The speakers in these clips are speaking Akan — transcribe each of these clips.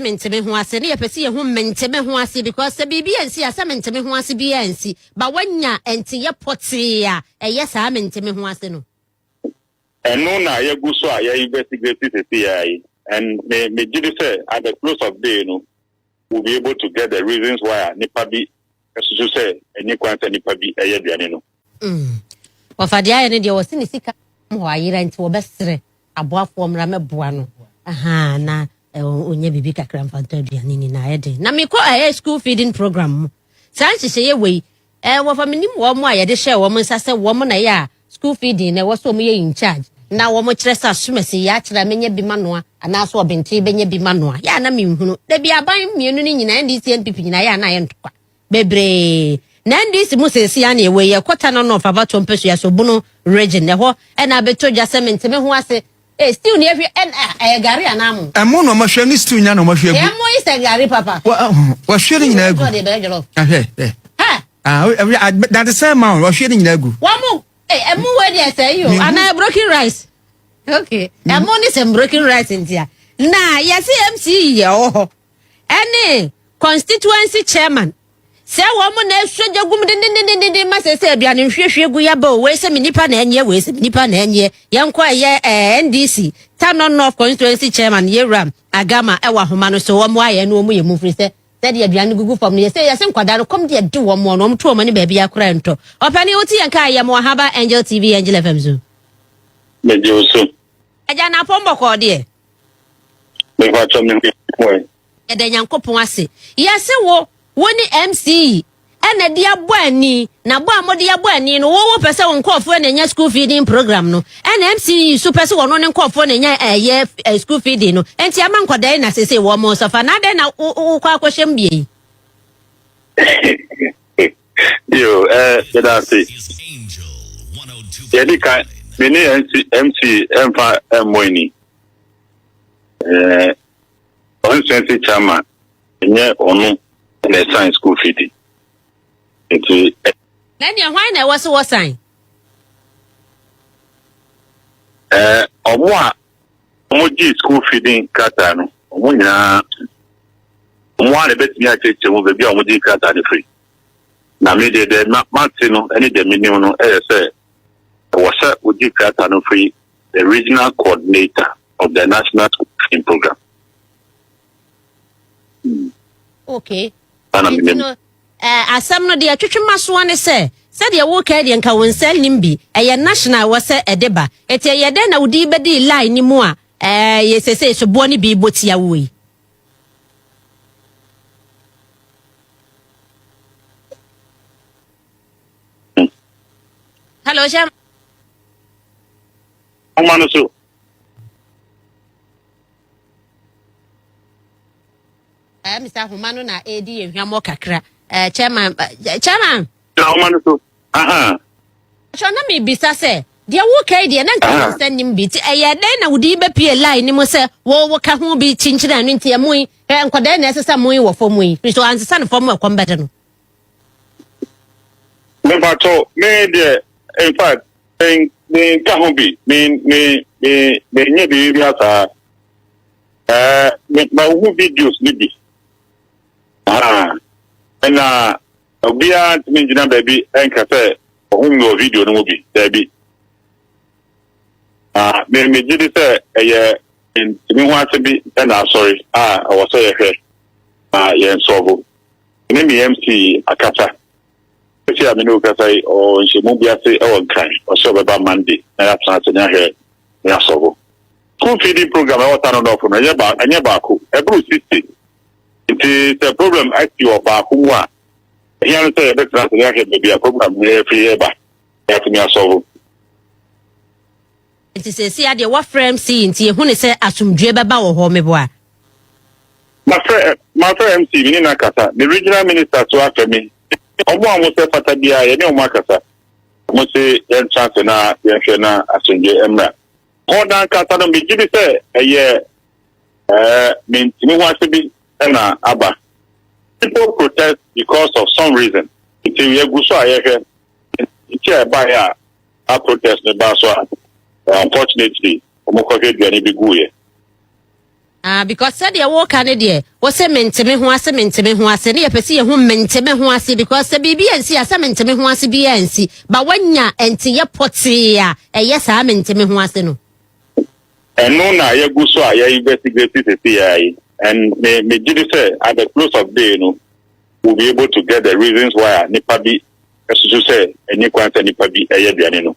menteme ho ase ne yepese ye ho menteme ho ase because se bibi ansi asa menteme ho ase bi ansi ba wanya enti ye pote a eye sa menteme ho ase no eno na ye gu so a ye investigate CCI and me give say at the close of day no we'll be able to get the reasons why nipa bi so say any kwanta nipa bi eye duane no wafadia ye ne de wo se ne sika ho ayira enti wo besere aboafo mra meboa no aha na onye bibi kakra mfanta aduane ni na yede na me ko school feeding program san hye ye wei wo fa menim wo mo ayede hye wo mo nsase wo mo na ya school feeding na wo so mo ye in charge na wo mo kire sa somesi ya kire menye bi manoa ana so obenti benye bi manoa ya na me nhunu da bi aban mienu ni nyina NDC NPP nyina ya na ye ntokwa bebre na NDC mo sesi ya na ewe ye kwota no no fa ba to mpesu ya so bunu region ne ho na beto jasement me ho ase still near gari anamu. Emo no mahwe ni still nya no mahwe gu. Emo is a gari papa. Wa hwe ni nyina gu. That the same man wa hwe ni nyina gu. Wa mu emo we dey say you ana broken rice. Okay. Emo ni some broken rice in here. Na yes MC ye oh. Any constituency chairman. Se wo mo na ehwe gum din ma se aduane hwehwe gu ya ba o we se minipa na enye we se minipa na enye yenko ye NDC TANO North constituency chairman Yeram Agama ewa homa no so wo mo aye no mo ye mu firi se de aduane gugu fam no ye se nkwada no kom de de wo mo no mo to mo ne ba bia kora nto opani oti yanka ye mo haba Angel TV Angel FM zo me de oso aja na pombo ko de me fa to me we e de nyankopon ase ye se wo woni MC ena dia boani na bo amode ya boani no wo pese won nkofo na nya school feeding program no ena MC so pese wono ne nkofo na nya school feeding no enti ama nkwada na sese wo mo so fa na de na wo kwa kwhyem bie yo that's it yedi ka mini MC emfa moini on sense chama nye onu in science school feeding. Then you why na was what sign? Omoji school feeding kata no. Omunya omwa bet mi acheche mo be bia omoji kata de free. Na me de Martino any de minimum no say was oji kata no free the regional coordinator of the national school feeding program. Okay. Asam no de atwetwema so ane se de wo ka de nka wonsel nimbi eye national wo se edeba eti eye de na wudi bedi line ni mu a ye sese so bo ni bi botia wo yi Hello Jam Omanoso Mr. Humano na AD ehwamo kakra chairman Omanoso aha so na me bisa se de wo kai de na nka sanim bi ti eye de na wudi be pie line ni mo se wo ka ho bi chinchira no ntia mu nkwada na esesa mu wo fo mu so ansesa no fo mu akombede no me bato me de in fact me ka ho bi me nye bi asa me ba wo videos ni bi na obia tinjina baby enka se ohun video no bi baby me jidi se eye mi ho ase bi na sorry I was say ye solve ni mi MC akata se a me no kasa o nshemu bia se e won kan o so be ba Monday na ya plan se nya he ya solve school feeding program e wata no do for anya ba ko e bro 60 it is a problem actually of Akuma. Here say a better be a program free ever. That me solve. It is say the what frame see nti hu ne say asumdwe beba wo ho meboa. My friend MC ni na kasa. The regional minister to after me. Omo amo se fata bia ye ne omo kasa. Mo se en chance na ye hwe na asumdwe emra. Odan kasa no be gibi say eye me wa se bi na aba. People protest because of some reason. If you go so AyEka, it's by a protest. Unfortunately, Because said you walk on it, was a mentime who was a mentime who was a near Pessia who mentime who was because the BBNC as a mentime who was a BNC, but when ya enter your potia, yes, I mentime who was no. And no, now you go so I investigated the CI, and me did say at the close of day, we'll be able to get the reasons why Nipabi, as you say, and Nikwanta Nipabi, a year.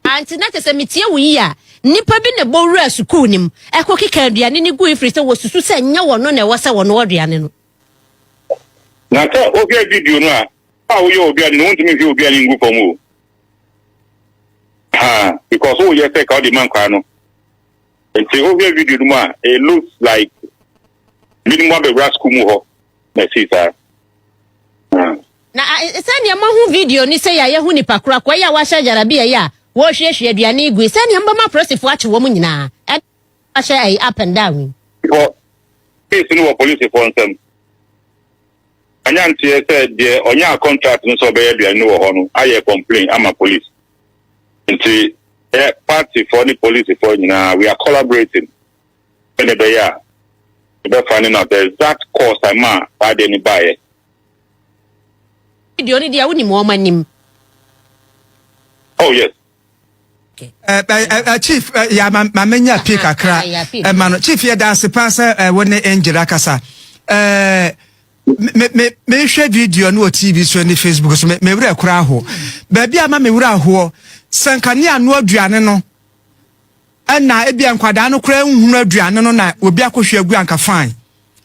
And tonight is a meteor we are. Nipa bi ne bo wura school nim ekokeka aduane ni gu ifri se wo susu se nya wono na wasa wono aduane no na ta obi video no a wo ye obi anu ntimi fi obi anu ngu fomu because wo ye take out the man kwa no nti obi video no a it looks like minimum be wura school mu ho na sisa na se ne ma hu video ni se ya ye hu nipa kura kwa ya wa sha jarabia ya wo hwehwe aduane igu se ne mbama prosefo ache wo mu nyina a sha up and down for case no police for nsem anya ntie se de onya contract no so be aduane wo ho no aye complain ama police nti party for the police for nyina we are collaborating when they are finding out the exact cause ama why they need buy video ni dia woni mo manim. Oh yes. Chief, ya mamenya pick akra. Man, Chief, ya dance pasa when Angela Kasa. Me share video no TV so ni Facebook so me wura kura ho. Ba bia ma me wura ho. Sankani anu aduane no. Na e bia nkwada no kura nhunu aduane no na obi akohwe agu anka fine.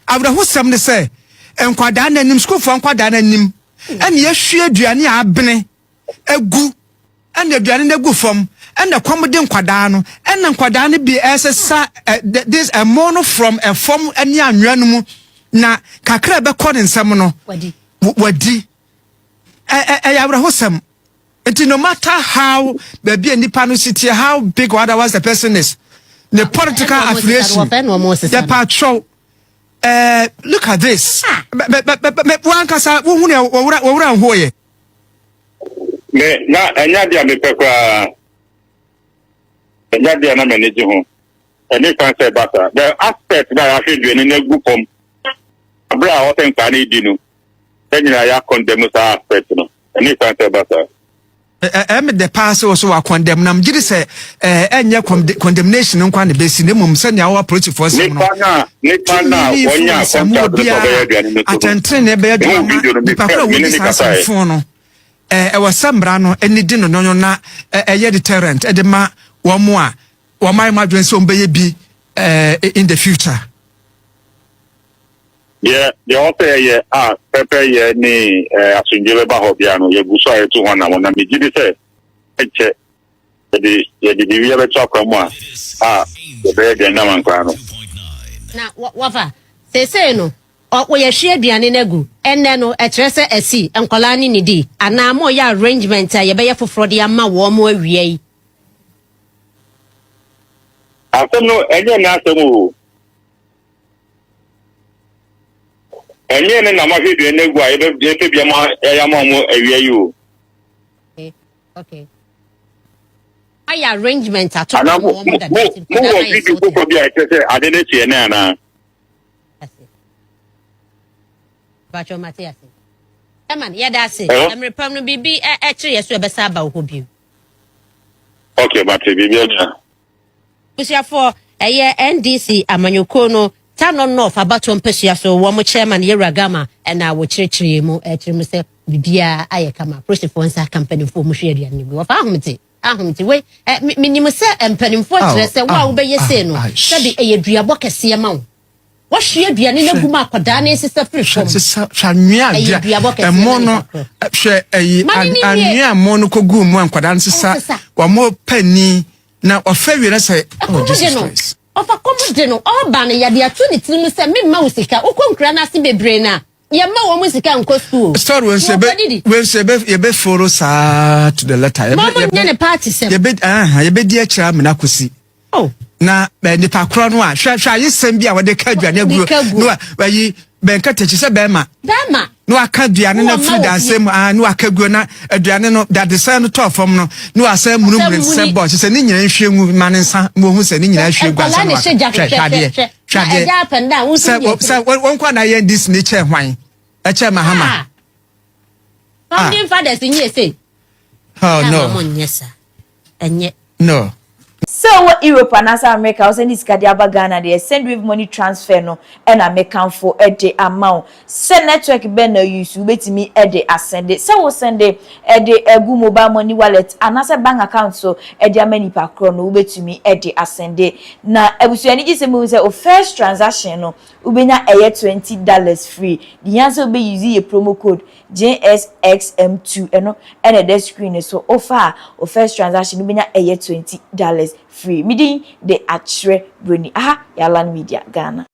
Awra ho sem ne se nkwada na nim school for nkwada na nim. Ene ye hwe aduane abene agu. Ene aduane na gu fam. And the commoding quadano, and the quadano be as a this a mono from a form and yan ranumu na kakrebe cordon samono. Wadi Ayabra. And no matter how baby and Nipano city, how big or otherwise the person is, the political affiliation, the patrol. Look at this. One casa, who me na anya me pekwa anya dia na manage ho any fancy bata the aspect that I feel doing in group from abra o ten kan di no anyina ya condemn sa aspect no any fancy bata the pass also wa condemn nam gidi say enya condemnation nkwa na besi ne mum se nya wa approach for some no ne pana onya contract to attention ne be do pa kwa we say phone no was sambra no eni di no na ye deterrent e de ma wo mo a wo mai madwen so mbeye bi in the future. Yeah, the author yeah pepe yeah ni asunjebe ba hobia no ye guso aye to hona wona me gidi say eche the we have talk kwamo the be na man kwa no na wafa say no o ye hwe aduane nagu enne no e kire se asi enkola ni di ana mo ya arrangement ye be ye foforo de ama wo mo awie yi no enye na asemu enye ne na ma hwe aduane nagu a ye be bia ma ya ma mo awie yi o okay ay arrangement at all mo video ko bia e say ade ne tie na na Bacho Matias. Eman, yadase. I'm repam no bibi e yesu e besa ba wo bi. Okay, Mati bibi na. Busia for NDC amanyoko no TANO no fa bato mpesua so wo mo chairman Yeragama na wo kirikiri mu mu se bibia AyΕka ma process for nsa company for mo hwe aduane bi. Wo fa ahomte we minimum se empanimfo kire se wo be yese no. Se bi eyeduabo kese ma wo. What she be an inaguma quadane sister free from Shamia mono a mono cogu one quadan sister or more penny now or favorite say of a common all banner ya the opportunity to say me mousika o concrana si bebrena ya ma wo musika nko school story when say be follow sa to the letter mama nyane party say ye be dia kira me na kosi na nipa kro no a hwa ye sem bia wode ka aduane agu no wa yi benka techi se bema no aka duane na food asem no aka guo na aduane no that the same to from no no asem munumunu se bo se ni nyina hwengu manensa mo hu se ni nyina hwengu asa no hwade se won kwa na ye this nature hwan e che mahama founding fathers in say oh no no. So what Europe and America was in this Kadiaba Ghana they send with money transfer no and I make count for a day amount. Send network ben no use wait me a day ascend it. So we send a day a good mobile money wallet and as a bank account so a day many per chrono wait me a day ascend it. Now I was saying this is a first transaction no ubenya a $20 free. The answer be using a promo code JSXM2 and a desk screen so offer or first transaction ubenya a $20 free. Meeting the Atre Bruni. Yalan Media Ghana.